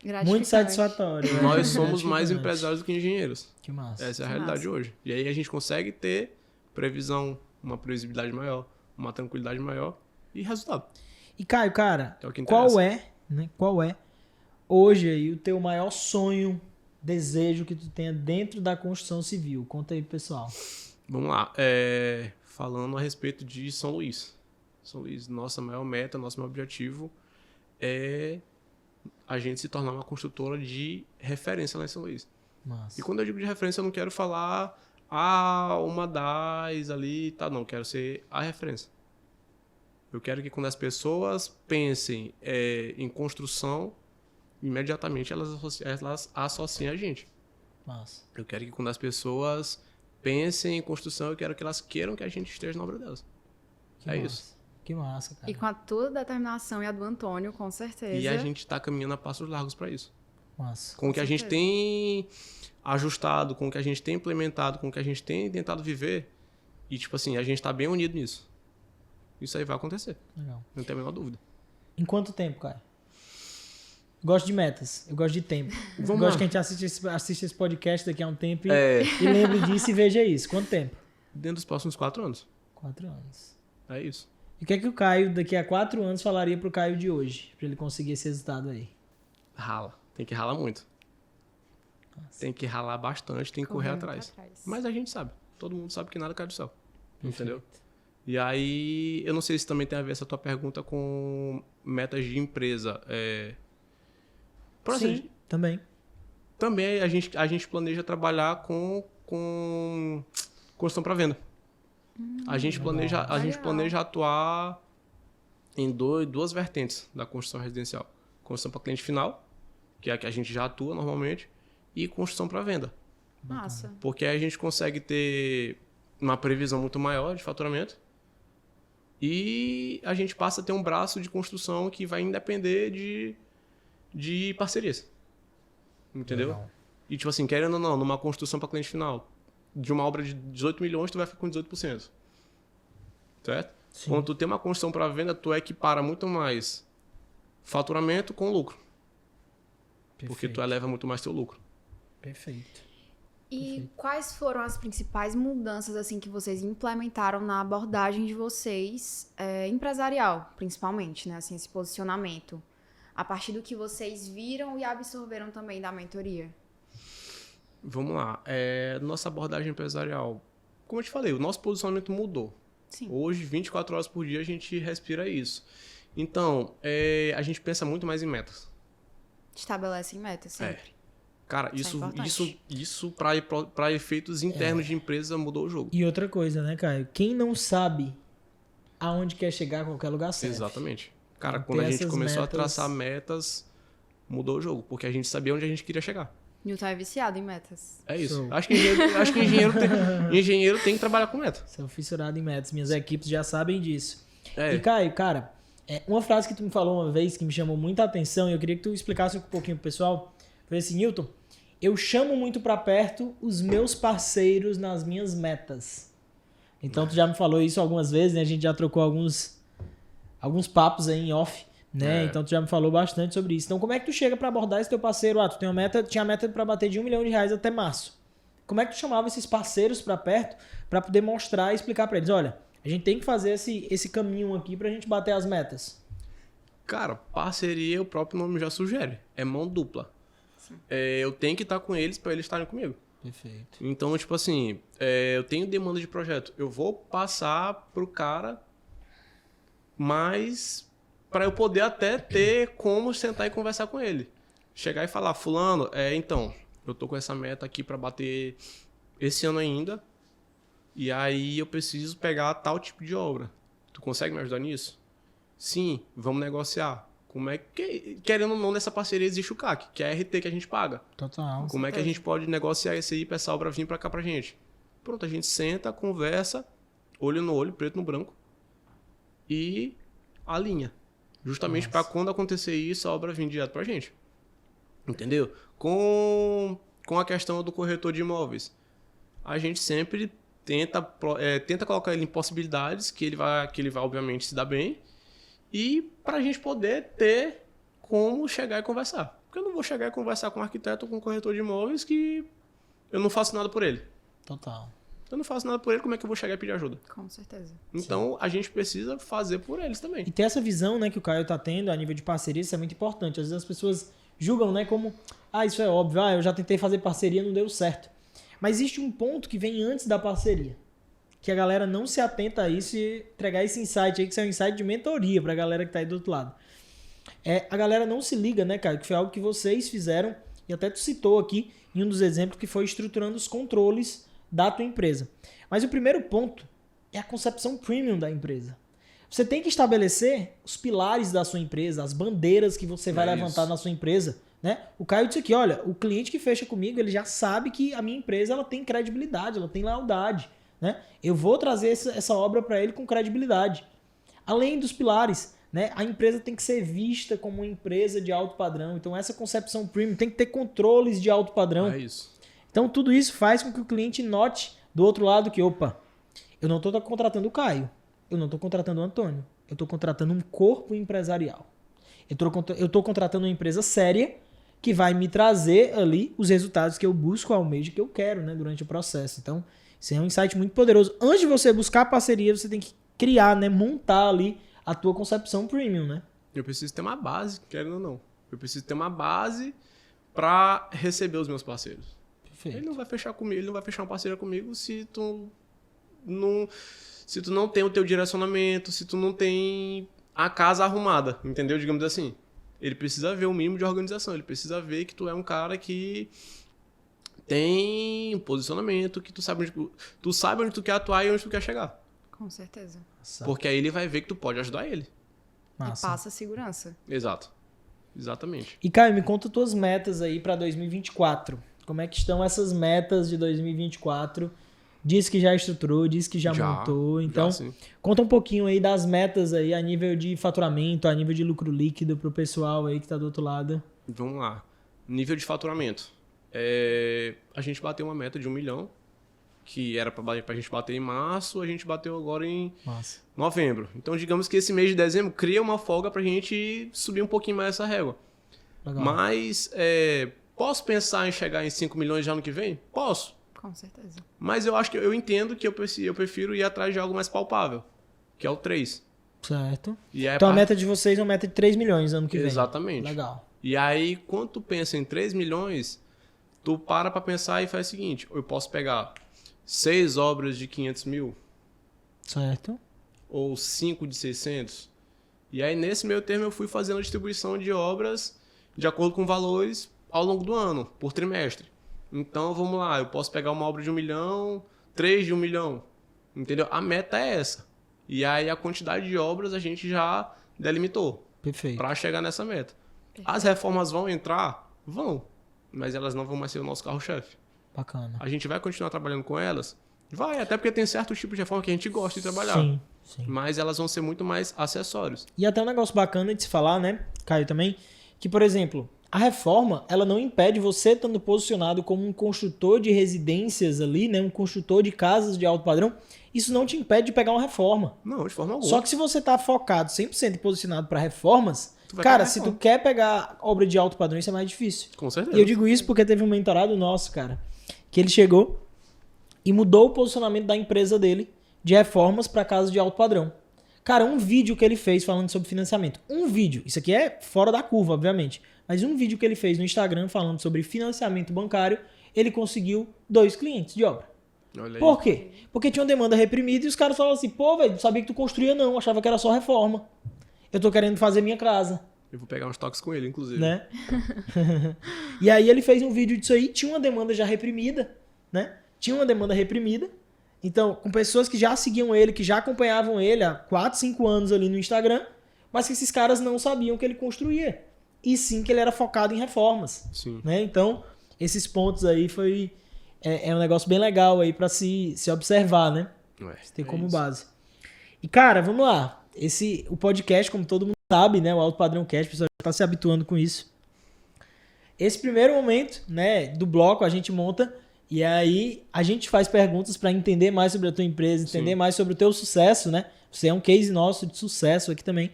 Gratificante. muito satisfatório. Nós somos mais gratificante. empresários do que engenheiros. Que massa. Essa é a Que realidade massa. hoje. E aí a gente consegue ter previsão, uma previsibilidade maior, uma tranquilidade maior e resultado. E Caio, cara, É o que qual é hoje aí o teu maior sonho, desejo que tu tenha dentro da construção civil? Conta aí pro pessoal. Vamos lá. Falando a respeito de São Luís. São Luís, nossa maior meta, nosso maior objetivo é a gente se tornar uma construtora de referência lá em São Luís. Massa. E quando eu digo de referência, eu não quero falar uma das ali, tá? Não, eu quero ser a referência. Eu quero que quando as pessoas pensem em construção, imediatamente elas associem a gente. Massa. Eu quero que quando as pessoas pensem em construção, eu quero que elas queiram que a gente esteja na obra delas. Que É massa. isso. Que massa, cara. E com a tua determinação e a do Antônio, com certeza. E a gente está caminhando a passos largos para isso. Massa. Com o que a gente certeza. tem ajustado, com o que a gente tem implementado, com o que a gente tem tentado viver, e tipo assim, a gente está bem unido nisso. Isso aí vai acontecer, Legal. não tem a menor dúvida. Em quanto tempo, Caio? Gosto de metas, eu gosto de tempo. Vamos Gosto lá. que a gente assiste esse podcast daqui a um tempo e lembre disso e veja isso. Quanto tempo? Dentro dos próximos 4 anos. 4 anos. É isso. E o que é que o Caio, daqui a 4 anos, falaria pro Caio de hoje? Pra ele conseguir esse resultado aí. Rala. Tem que ralar muito. Tem que ralar bastante, tem que correr muito atrás. Mas a gente sabe. Todo mundo sabe que nada cai do céu. Entendeu? E aí, eu não sei se também tem a ver essa tua pergunta com metas de empresa. Sim, também. Também a gente planeja trabalhar com construção para venda. A gente planeja atuar em duas vertentes da construção residencial. Construção para cliente final, que é a que a gente já atua normalmente, e construção para venda. Massa. Porque aí a gente consegue ter uma previsão muito maior de faturamento e a gente passa a ter um braço de construção que vai independer de parcerias. Entendeu? Legal. E tipo assim, querendo ou não, numa construção para cliente final, de uma obra de 18 milhões, tu vai ficar com 18%. Certo? Sim. Quando tu tem uma construção para venda, tu equipara muito mais faturamento com lucro. Porque tu eleva muito mais teu lucro. Perfeito. E quais foram as principais mudanças assim que vocês implementaram na abordagem de vocês, empresarial, principalmente, né? Assim, esse posicionamento. A partir do que vocês viram e absorveram também da mentoria. Vamos lá. Nossa abordagem empresarial. Como eu te falei, o nosso posicionamento mudou. Sim. Hoje, 24 horas por dia, a gente respira isso. Então, a gente pensa muito mais em metas. Estabelecem metas sempre. Cara, Isso é isso para efeitos internos de empresa mudou o jogo. E outra coisa, né, Caio? Quem não sabe aonde quer chegar, qualquer lugar serve. Exatamente. Cara, Ter quando a gente essas começou a metas- traçar metas, mudou o jogo. Porque a gente sabia onde a gente queria chegar. Newton é viciado em metas. É isso. Show. Acho que engenheiro tem que trabalhar com meta. Sou fissurado em metas. Minhas equipes já sabem disso. É. E, Caio, cara, uma frase que tu me falou uma vez que me chamou muita atenção e eu queria que tu explicasse um pouquinho pro pessoal. Foi assim, Newton, eu chamo muito pra perto os meus parceiros nas minhas metas. Então, tu já me falou isso algumas vezes, né? A gente já trocou alguns alguns papos aí em off, né? Então tu já me falou bastante sobre isso. Então como é que tu chega pra abordar esse teu parceiro? Tu tem tinha a meta pra bater de R$1 milhão até março. Como é que tu chamava esses parceiros pra perto pra poder mostrar e explicar pra eles, olha, a gente tem que fazer esse caminho aqui pra gente bater as metas? Cara, parceria, o próprio nome já sugere. É mão dupla. Eu tenho que estar com eles pra eles estarem comigo. Perfeito. Então, tipo assim, eu tenho demanda de projeto. Eu vou passar pro cara, mas para eu poder até ter como sentar e conversar com ele. Chegar e falar, fulano, então, eu tô com essa meta aqui para bater esse ano ainda, e aí eu preciso pegar tal tipo de obra. Tu consegue me ajudar nisso? Sim, vamos negociar. Como é que, querendo ou não, nessa parceria existe o CAC, que é a RT que a gente paga. Total. Como é que a gente pode negociar isso aí pra essa obra vir pra cá pra gente? Pronto, a gente senta, conversa, olho no olho, preto no branco, e alinha. Justamente para quando acontecer isso, a obra vir direto pra gente. Entendeu? Com a questão do corretor de imóveis, a gente sempre tenta colocar ele em possibilidades que ele vai obviamente se dar bem, e pra gente poder ter como chegar e conversar. Porque eu não vou chegar e conversar com um arquiteto ou com um corretor de imóveis que eu não faço nada por ele. Total. Eu não faço nada por ele, como é que eu vou chegar e pedir ajuda? Com certeza. Então, a gente precisa fazer por eles também. E ter essa visão, né, que o Caio tá tendo a nível de parceria, isso é muito importante. Às vezes as pessoas julgam, né, como, isso é óbvio, eu já tentei fazer parceria, não deu certo. Mas existe um ponto que vem antes da parceria, que a galera não se atenta a isso e entregar esse insight aí, que isso é um insight de mentoria pra galera que tá aí do outro lado. A galera não se liga, né, Caio, que foi algo que vocês fizeram, e até tu citou aqui em um dos exemplos, que foi estruturando os controles da tua empresa. Mas o primeiro ponto é a concepção premium da empresa. Você tem que estabelecer os pilares da sua empresa, as bandeiras que você vai levantar na sua empresa, né? O Caio disse aqui, olha, o cliente que fecha comigo, ele já sabe que a minha empresa ela tem credibilidade, ela tem lealdade, né? Eu vou trazer essa obra para ele com credibilidade. Além dos pilares, né? A empresa tem que ser vista como uma empresa de alto padrão. Então essa concepção premium tem que ter controles de alto padrão. É isso. Então tudo isso faz com que o cliente note do outro lado que, opa, eu não estou contratando o Caio, eu não estou contratando o Antônio, eu estou contratando um corpo empresarial. Eu estou contratando uma empresa séria que vai me trazer ali os resultados que eu busco, almejo, que eu quero, né, durante o processo. Então, isso é um insight muito poderoso. Antes de você buscar parceria, você tem que criar, né, montar ali a tua concepção premium, né? Eu preciso ter uma base, querendo ou não. Eu preciso ter uma base para receber os meus parceiros. Perfeito. Ele não vai fechar comigo, ele não vai fechar uma parceria comigo se tu não tem o teu direcionamento, se tu não tem a casa arrumada, entendeu? Digamos assim. Ele precisa ver o mínimo de organização, ele precisa ver que tu é um cara que tem posicionamento, que tu sabe onde tu quer atuar e onde tu quer chegar. Com certeza. Porque aí ele vai ver que tu pode ajudar ele. Massa. E passa segurança. Exato. Exatamente. E Caio, me conta tuas metas aí para 2024. Como é que estão essas metas de 2024? Diz que já estruturou, diz que já montou. Então, conta um pouquinho aí das metas aí a nível de faturamento, a nível de lucro líquido pro pessoal aí que tá do outro lado. Vamos lá. Nível de faturamento. A gente bateu uma meta de 1 milhão, que era pra gente bater em março, a gente bateu agora em novembro. Então, digamos que esse mês de dezembro cria uma folga pra gente subir um pouquinho mais essa régua. Legal. Mas, posso pensar em chegar em 5 milhões já no que vem? Posso. Com certeza. Mas eu entendo que eu prefiro ir atrás de algo mais palpável, que é o 3. Certo. E então a meta de vocês é uma meta de 3 milhões ano que vem. Exatamente. Legal. E aí, quando tu pensa em 3 milhões, tu para pensar e faz o seguinte, eu posso pegar 6 obras de 500 mil. Certo. Ou 5 de 600. E aí, nesse meio termo, eu fui fazendo a distribuição de obras de acordo com valores ao longo do ano, por trimestre. Então, vamos lá, eu posso pegar uma obra de 1 milhão, 3 de 1 milhão, entendeu? A meta é essa. E aí, a quantidade de obras a gente já delimitou. Perfeito. Para chegar nessa meta. As reformas vão entrar? Vão. Mas elas não vão mais ser o nosso carro-chefe. Bacana. A gente vai continuar trabalhando com elas? Vai, até porque tem certos tipos de reforma que a gente gosta de trabalhar. Sim. Mas elas vão ser muito mais acessórios. E até um negócio bacana de se falar, né, Caio, também, que, por exemplo, a reforma, ela não impede você estando posicionado como um construtor de residências ali, né? Um construtor de casas de alto padrão. Isso não te impede de pegar uma reforma. Não, de forma alguma. Só que se você tá focado 100% e posicionado para reformas, Tu vai cara, pegar se reforma. tu quer pegar obra de alto padrão, isso é mais difícil. Com certeza. E eu digo isso porque teve um mentorado nosso, cara, que ele chegou e mudou o posicionamento da empresa dele de reformas para casas de alto padrão. Cara, um vídeo que ele fez falando sobre financiamento. Um vídeo. Isso aqui é fora da curva, obviamente. Mas um vídeo que ele fez no Instagram falando sobre financiamento bancário, ele conseguiu 2 clientes de obra. Olha aí. Por quê? Porque tinha uma demanda reprimida e os caras falavam assim, pô, velho, não sabia que tu construía não, achava que era só reforma. Eu tô querendo fazer minha casa, Eu vou pegar uns toques com ele, inclusive. né? E aí ele fez um vídeo disso aí, tinha uma demanda já reprimida, né? Tinha uma demanda reprimida. Então, com pessoas que já seguiam ele, que já acompanhavam ele há 4, 5 anos ali no Instagram, mas que esses caras não sabiam que ele construía. E sim que ele era focado em reformas, Sim. né? Então, esses pontos aí foi... É um negócio bem legal aí pra se observar, né? Tem como base. E, cara, vamos lá. O podcast, como todo mundo sabe, né? O Alto Padrão Cast, o pessoal já tá se habituando com isso. Esse primeiro momento, né, do bloco, a gente monta e aí a gente faz perguntas pra entender mais sobre a tua empresa, entender mais sobre o teu sucesso, né? Você é um case nosso de sucesso aqui também,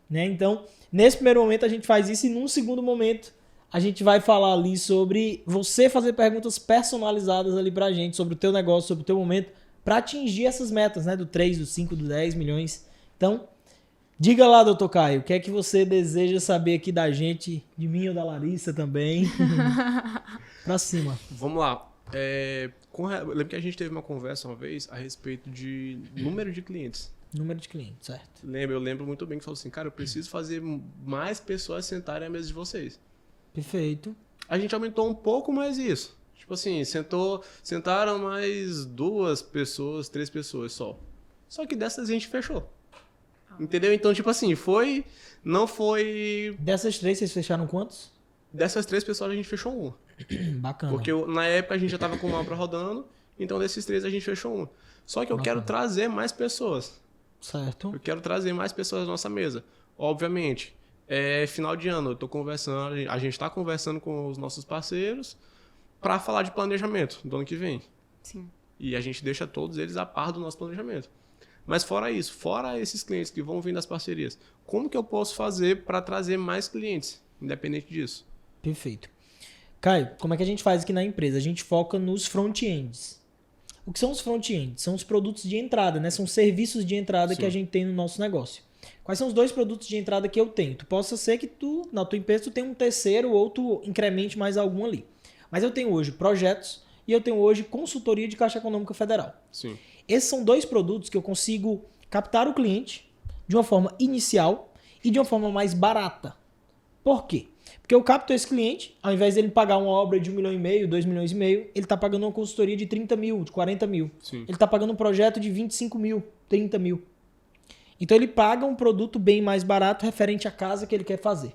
né? Então, nesse primeiro momento a gente faz isso e num segundo momento a gente vai falar ali sobre você fazer perguntas personalizadas ali pra gente, sobre o teu negócio, sobre o teu momento, pra atingir essas metas, né? Do 3, do 5, do 10 milhões. Então, diga lá, doutor Caio, o que é que você deseja saber aqui da gente, de mim ou da Larissa também? Pra cima. Vamos lá. Eu lembro que a gente teve uma conversa uma vez a respeito de número de clientes. Número de clientes, certo? Eu lembro muito bem que falou assim, cara, eu preciso fazer mais pessoas sentarem à mesa de vocês. Perfeito. A gente aumentou um pouco mais isso. Tipo assim, sentaram mais 2 pessoas, 3 pessoas só. Só que dessas a gente fechou. Entendeu? Então, tipo assim, não foi... Dessas 3, vocês fecharam quantos? Dessas 3 pessoas a gente fechou uma. Bacana. Porque na época a gente já tava com uma obra rodando, então desses 3 a gente fechou uma. Só que eu quero trazer mais pessoas. Certo. Eu quero trazer mais pessoas à nossa mesa. Obviamente, final de ano, eu tô conversando, a gente tá conversando com os nossos parceiros para falar de planejamento do ano que vem. Sim. E a gente deixa todos eles a par do nosso planejamento. Mas fora isso, fora esses clientes que vão vir das parcerias, como que eu posso fazer para trazer mais clientes, independente disso? Perfeito. Caio, como é que a gente faz aqui na empresa? A gente foca nos front-ends. O que são os front-ends? São os produtos de entrada, né? São serviços de entrada que a gente tem no nosso negócio. Quais são os 2 produtos de entrada que eu tenho? Tu possa ser que na tua empresa, tu tenha um terceiro ou tu incremente mais algum ali. Mas eu tenho hoje projetos e eu tenho hoje consultoria de Caixa Econômica Federal. Sim. Esses são 2 produtos que eu consigo captar o cliente de uma forma inicial e de uma forma mais barata. Por quê? Porque eu capto esse cliente, ao invés dele pagar uma obra de 1,5 milhão, 2,5 milhões, ele está pagando uma consultoria de 30 mil, de 40 mil. Sim. Ele está pagando um projeto de 25 mil, 30 mil. Então ele paga um produto bem mais barato referente à casa que ele quer fazer.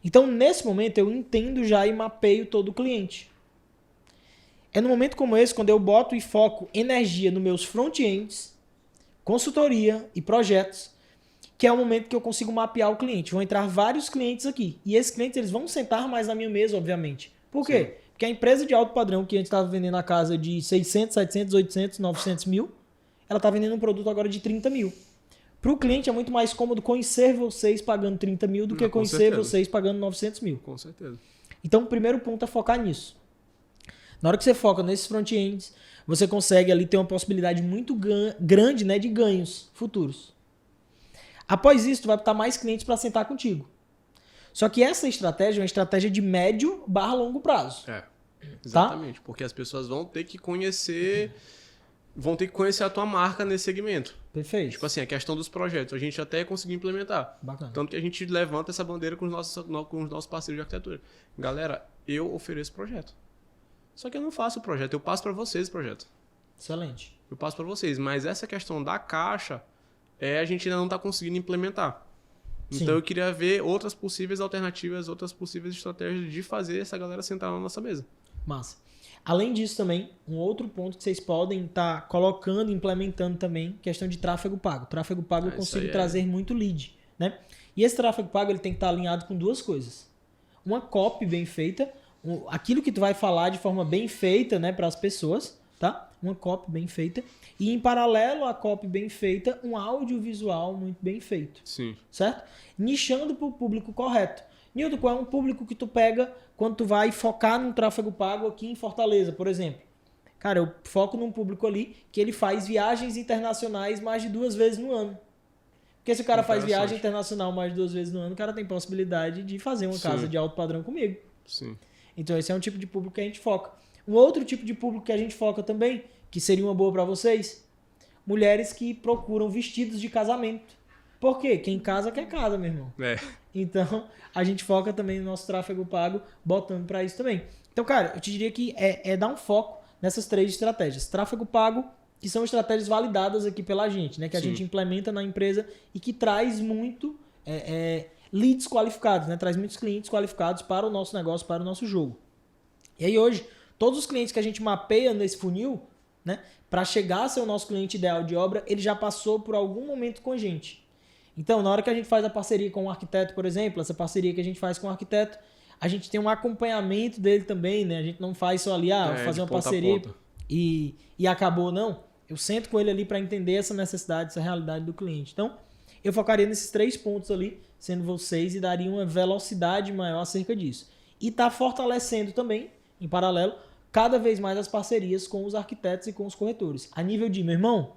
Então nesse momento eu entendo já e mapeio todo o cliente. É no momento como esse, quando eu boto e foco energia nos meus front-ends, consultoria e projetos, que é o momento que eu consigo mapear o cliente. Vão entrar vários clientes aqui. E esses clientes eles vão sentar mais na minha mesa, obviamente. Por quê? Sim. Porque a empresa de alto padrão que a gente estava vendendo a casa de 600, 700, 800, 900 mil, ela está vendendo um produto agora de 30 mil. Para o cliente é muito mais cômodo conhecer vocês pagando 30 mil do que conhecer vocês pagando 900 mil. Com certeza. Então o primeiro ponto é focar nisso. Na hora que você foca nesses front-ends, você consegue ali ter uma possibilidade muito grande, né, de ganhos futuros. Após isso, tu vai botar mais clientes para sentar contigo. Só que essa estratégia é uma estratégia de médio/longo prazo. Exatamente. Tá? Porque as pessoas vão ter que conhecer a tua marca nesse segmento. Perfeito. Tipo assim, a questão dos projetos, a gente até conseguiu implementar. Bacana. Tanto que a gente levanta essa bandeira com os nossos parceiros de arquitetura. Galera, eu ofereço projeto. Só que eu não faço o projeto, eu passo para vocês o projeto. Excelente. Eu passo para vocês, mas essa questão da caixa, a gente ainda não está conseguindo implementar. Sim. Então eu queria ver outras possíveis alternativas, outras possíveis estratégias de fazer essa galera sentar na nossa mesa. Massa. Além disso também, um outro ponto que vocês podem estar colocando, implementando também, questão de tráfego pago. Tráfego pago eu consigo trazer muito lead, né? E esse tráfego pago ele tem que estar alinhado com 2 coisas. uma copy bem feita, aquilo que tu vai falar de forma bem feita, né, para as pessoas, tá? Uma copy bem feita. E em paralelo à copy bem feita, um audiovisual muito bem feito. Sim. Certo? Nichando para o público correto. Nildo, qual é um público que tu pega quando tu vai focar num tráfego pago aqui em Fortaleza, por exemplo? Cara, eu foco num público ali que ele faz viagens internacionais mais de 2 vezes no ano. Porque se o cara faz viagem internacional mais de 2 vezes no ano, o cara tem possibilidade de fazer uma casa de alto padrão comigo. Sim. Então esse é um tipo de público que a gente foca. Um outro tipo de público que a gente foca também, que seria uma boa para vocês, mulheres que procuram vestidos de casamento. Por quê? Quem casa quer casa, meu irmão. Então a gente foca também no nosso tráfego pago, botando para isso também. Então, cara, eu te diria que é dar um foco nessas 3 estratégias. Tráfego pago, que são estratégias validadas aqui pela gente, né? Que a gente implementa na empresa e que traz muito leads qualificados, né? Traz muitos clientes qualificados para o nosso negócio, para o nosso jogo. E aí hoje, todos os clientes que a gente mapeia nesse funil, né? Para chegar a ser o nosso cliente ideal de obra, ele já passou por algum momento com a gente. Então, na hora que a gente faz a parceria com um arquiteto, por exemplo, essa parceria que a gente faz com o arquiteto, a gente tem um acompanhamento dele também, né? A gente não faz só ali, vou fazer uma parceria e acabou, não. Eu sento com ele ali para entender essa necessidade, essa realidade do cliente. Então, eu focaria nesses 3 pontos ali, sendo vocês, e daria uma velocidade maior acerca disso. E tá fortalecendo também, em paralelo, cada vez mais as parcerias com os arquitetos e com os corretores. A nível de, meu irmão,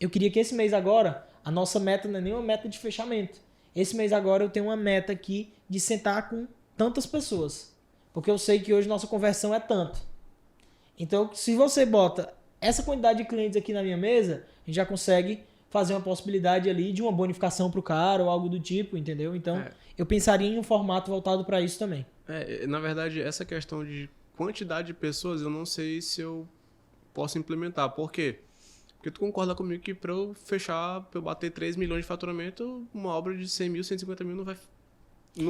eu queria que esse mês agora, a nossa meta não é nem uma meta de fechamento. Esse mês agora eu tenho uma meta aqui de sentar com tantas pessoas. Porque eu sei que hoje nossa conversão é tanto. Então, se você bota essa quantidade de clientes aqui na minha mesa, a gente já consegue fazer uma possibilidade ali de uma bonificação para o cara ou algo do tipo, entendeu? Então, eu pensaria em um formato voltado para isso também. Na verdade, essa questão de quantidade de pessoas, eu não sei se eu posso implementar. Por quê? Porque tu concorda comigo que para eu fechar, para eu bater 3 milhões de faturamento, uma obra de 100 mil, 150 mil não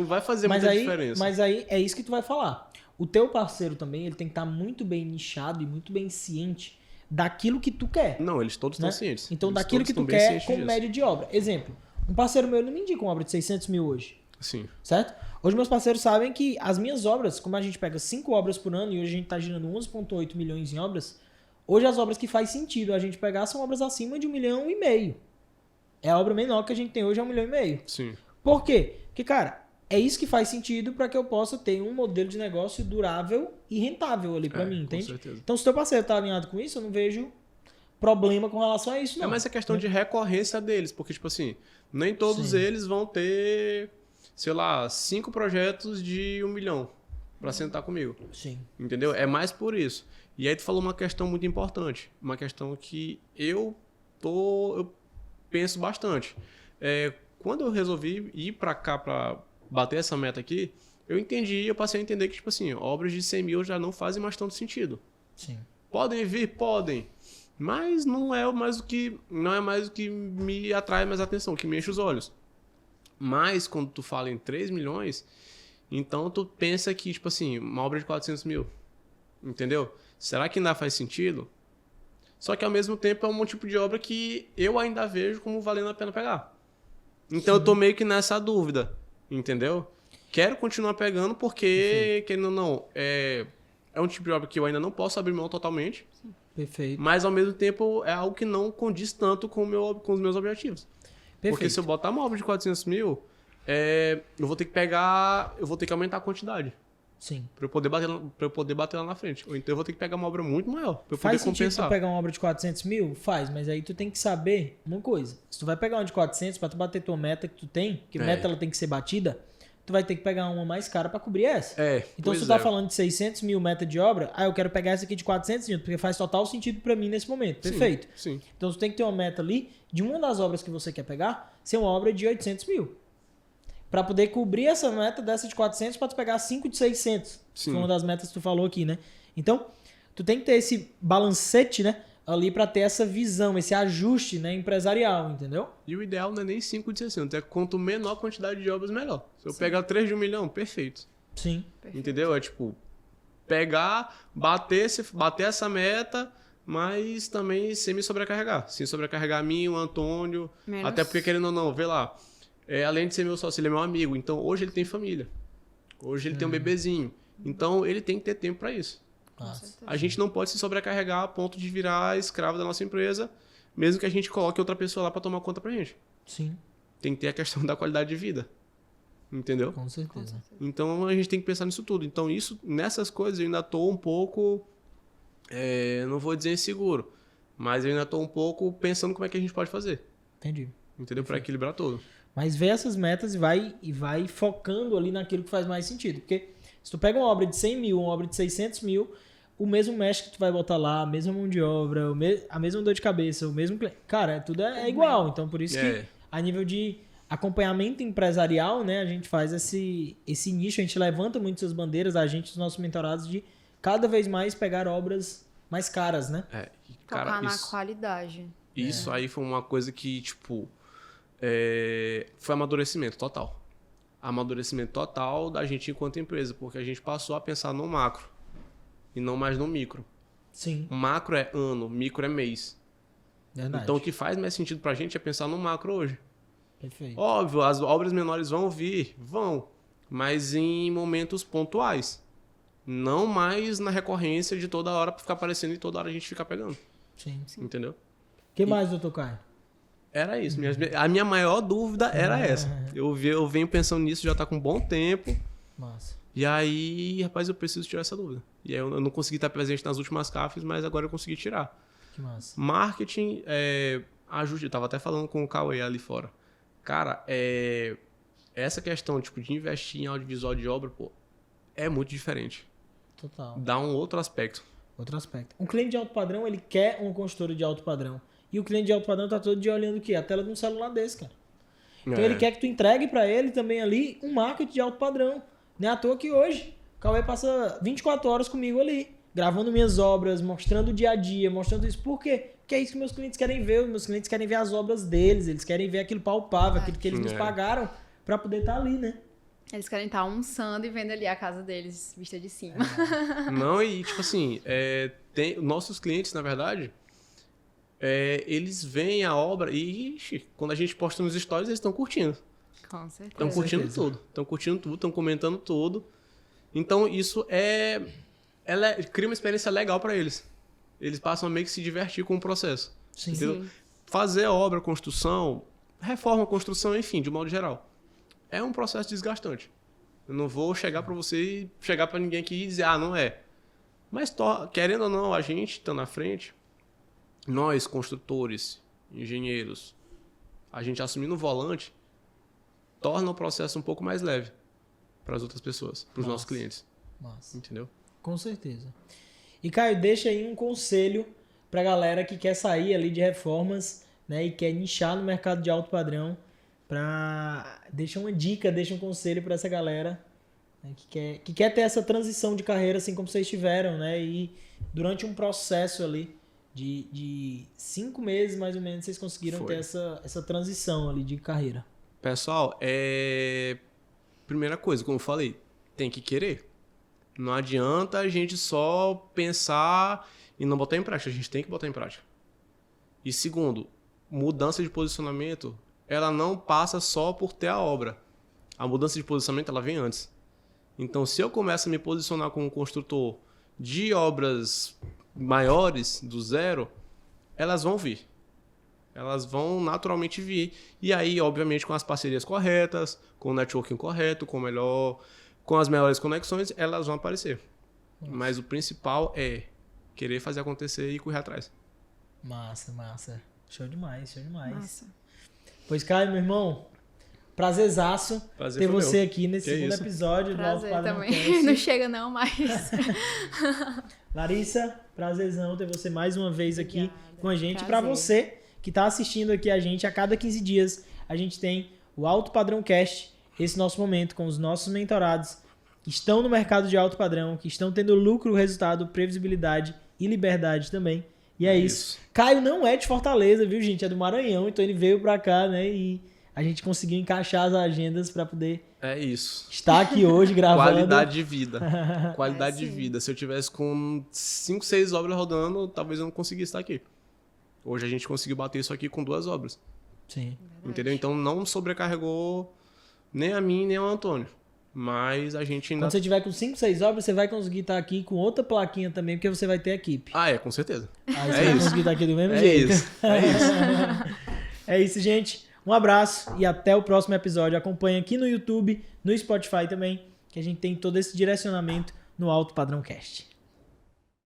vai fazer muita diferença. Mas aí é isso que tu vai falar. O teu parceiro também, ele tem que estar muito bem nichado e muito bem ciente daquilo que tu quer. Não, eles todos estão cientes. Então, eles daquilo que tu quer com média de obra. Exemplo, um parceiro meu não me indica uma obra de 600 mil hoje. Sim. Certo? Hoje meus parceiros sabem que as minhas obras, como a gente pega 5 obras por ano e hoje a gente está girando 11,8 milhões em obras, hoje as obras que faz sentido a gente pegar são obras acima de 1,5 milhão. A obra menor que a gente tem hoje é 1,5 milhão. Sim. Por quê? Porque, cara, é isso que faz sentido para que eu possa ter um modelo de negócio durável e rentável ali para mim, entende? Com certeza. Então, se teu parceiro tá alinhado com isso, eu não vejo problema com relação a isso, não. É mais a questão de recorrência deles, porque, tipo assim, nem todos eles vão ter, sei lá, 5 projetos de 1 milhão para sentar comigo. Sim. Entendeu? É mais por isso. E aí tu falou uma questão muito importante, uma questão que eu penso bastante. Quando eu resolvi ir para cá para bater essa meta aqui, eu passei a entender que, tipo assim, obras de 100 mil já não fazem mais tanto sentido. Sim. Podem vir? Podem. Mas não é mais o que me atrai mais atenção, que me enche os olhos. Mas quando tu fala em 3 milhões, então tu pensa que, tipo assim, uma obra de 400 mil, entendeu? Será que ainda faz sentido? Só que ao mesmo tempo é um tipo de obra que eu ainda vejo como valendo a pena pegar. Então eu tô meio que nessa dúvida, entendeu? Quero continuar pegando porque, querendo ou não, é um tipo de obra que eu ainda não posso abrir mão totalmente. Sim. Perfeito. Mas ao mesmo tempo é algo que não condiz tanto com os meus objetivos. Perfeito. Porque se eu botar uma obra de 400 mil, eu vou ter que aumentar a quantidade. Sim. Pra eu poder bater lá na frente. Ou então eu vou ter que pegar uma obra muito maior pra eu poder compensar. Faz sentido tu pegar uma obra de 400 mil? Faz, mas aí tu tem que saber uma coisa. Se tu vai pegar uma de 400 pra tu bater tua meta que tu tem, que meta ela tem que ser batida, tu vai ter que pegar uma mais cara pra cobrir essa. Então se tu tá falando de 600 mil meta de obra, eu quero pegar essa aqui de 400 mil, porque faz total sentido pra mim nesse momento. Perfeito. Sim. Então tu tem que ter uma meta ali de uma das obras que você quer pegar ser uma obra de 800 mil. Pra poder cobrir essa meta dessa de 400 pra tu pegar 5 de 600. Sim. Foi uma das metas que tu falou aqui, né? Então, tu tem que ter esse balancete, né? Ali pra ter essa visão, esse ajuste, né, empresarial, entendeu? E o ideal não é nem 5 de 600, é quanto menor a quantidade de obras, melhor. Se eu pegar 3 de 1 milhão, perfeito. Sim. Entendeu? É tipo, pegar, bater essa meta, mas também sem me sobrecarregar. Sem sobrecarregar a mim, o Antônio. Até porque, querendo ou não, vê lá. Além de ser meu sócio, ele é meu amigo. Então, hoje ele tem família. Hoje ele tem um bebezinho. Então, ele tem que ter tempo para isso. Com Nossa. certeza. A gente não pode se sobrecarregar a ponto de virar escravo da nossa empresa, mesmo que a gente coloque outra pessoa lá para tomar conta pra gente. Sim, Tem que ter a questão da qualidade de vida. Entendeu? com Com certeza. certeza. Então, a gente tem que pensar nisso tudo. Então, nessas coisas, eu ainda tô um pouco... não vou dizer inseguro, mas eu ainda tô um pouco pensando como é que a gente pode fazer. Entendi. Entendeu? Para equilibrar tudo. Mas vê essas metas e vai focando ali naquilo que faz mais sentido. Porque se tu pega uma obra de 100 mil, uma obra de 600 mil, o mesmo mestre que tu vai botar lá, a mesma mão de obra, a mesma dor de cabeça, o mesmo... Cara, tudo é igual. Então, por isso que a nível de acompanhamento empresarial, né, a gente faz esse nicho, a gente levanta muito essas bandeiras, a gente, os nossos mentorados, de cada vez mais pegar obras mais caras, né? E, Focar cara, na qualidade. isso aí foi uma coisa que, tipo... foi amadurecimento total. Amadurecimento total da gente enquanto empresa, porque a gente passou a pensar no macro e não mais no micro. Sim, O macro é ano, micro é mês. verdade. Então o que faz mais sentido pra gente é pensar no macro hoje. Perfeito. Óbvio, as obras menores vão vir, vão, mas em momentos pontuais. Não mais na recorrência de toda hora pra ficar aparecendo e toda hora a gente ficar pegando. Sim. Entendeu? O que mais, doutor Caio? Era isso. A minha maior dúvida era essa. Eu venho pensando nisso já tá com um bom tempo. Massa. E aí, rapaz, eu preciso tirar essa dúvida. E aí eu não consegui estar presente nas últimas CAFs, mas agora eu consegui tirar. Que massa. Marketing, ajuste. Eu tava até falando com o Cauê ali fora. Cara, essa questão tipo, de investir em audiovisual de obra, pô, é muito diferente. Total. Dá um outro aspecto. Outro aspecto. Um cliente de alto padrão, ele quer uma consultora de alto padrão. E o cliente de alto padrão tá todo dia olhando o quê? A tela de um celular desse, cara. Então ele quer que tu entregue pra ele também ali um marketing de alto padrão. Não é à toa que hoje o Cauê passa 24 horas comigo ali, gravando minhas obras, mostrando o dia a dia, mostrando isso. Por quê? Porque é isso que meus clientes querem ver. Os meus clientes querem ver as obras deles, eles querem ver aquilo palpável, aquilo que eles nos pagaram pra poder estar ali, né? Eles querem estar almoçando e vendo ali a casa deles vista de cima. Não, e tipo assim, nossos clientes, na verdade, eles veem a obra e, ixi, quando a gente posta nos stories, eles estão curtindo. Com certeza. Estão curtindo tudo. Estão curtindo tudo, estão comentando tudo. Então, isso cria uma experiência legal para eles. Eles passam a meio que se divertir com o processo. Sim. Entendeu? Fazer obra, construção, reforma, construção, enfim, de modo geral. É um processo desgastante. Eu não vou chegar para você e chegar para ninguém aqui e dizer, não é. Mas, querendo ou não, a gente está na frente, nós, construtores, engenheiros, a gente assumindo o volante, torna o processo um pouco mais leve para as outras pessoas, para os nossos clientes. Massa. Entendeu? Com certeza. E, Caio, deixa aí um conselho pra galera que quer sair ali de reformas, né, e quer nichar no mercado de alto padrão. Deixa uma dica, deixa um conselho pra essa galera, né, que quer ter essa transição de carreira, assim como vocês tiveram, né? E durante um processo ali de 5 meses, mais ou menos, vocês conseguiram ter essa transição ali de carreira. Pessoal, primeira coisa, como eu falei, tem que querer. Não adianta a gente só pensar e não botar em prática. A gente tem que botar em prática. E segundo, mudança de posicionamento, ela não passa só por ter a obra. A mudança de posicionamento, ela vem antes. Então, se eu começo a me posicionar como construtor de obras maiores, do zero, elas vão vir. Elas vão naturalmente vir. E aí, obviamente, com as parcerias corretas, com o networking correto, com as melhores conexões, elas vão aparecer. Mas o principal é querer fazer acontecer e correr atrás. Massa, massa. Show demais, show demais. Massa. Pois, Caio, meu irmão, prazerzaço Prazer ter foi você meu. aqui nesse Que segundo isso. episódio do Alto Prazer Padrão também. Cast. Não chega não, mas... Larissa, prazerzão ter você mais uma vez aqui Obrigada. com a gente. Prazer. Para você que está assistindo aqui a gente, a cada 15 dias a gente tem o Alto Padrão Cast, esse nosso momento com os nossos mentorados que estão no mercado de alto padrão, que estão tendo lucro, resultado, previsibilidade e liberdade também. E é isso. Caio não é de Fortaleza, viu, gente? É do Maranhão, então ele veio pra cá, né? E a gente conseguiu encaixar as agendas pra poder É isso. estar aqui hoje gravando. Qualidade de vida. Qualidade de sim. vida. Se eu tivesse com 5, 6 obras rodando, talvez eu não conseguisse estar aqui. Hoje a gente conseguiu bater isso aqui com 2 obras. Sim. Entendeu? Então não sobrecarregou nem a mim, nem ao Antônio. Mas a gente ainda... Quando você tiver com 5, 6 obras, você vai conseguir estar aqui com outra plaquinha também, porque você vai ter equipe. Ah, com certeza. Aí você vai conseguir estar aqui do mesmo É jeito. isso. É isso, gente. Um abraço e até o próximo episódio. Acompanhe aqui no YouTube, no Spotify também, que a gente tem todo esse direcionamento no Alto Padrão Cast.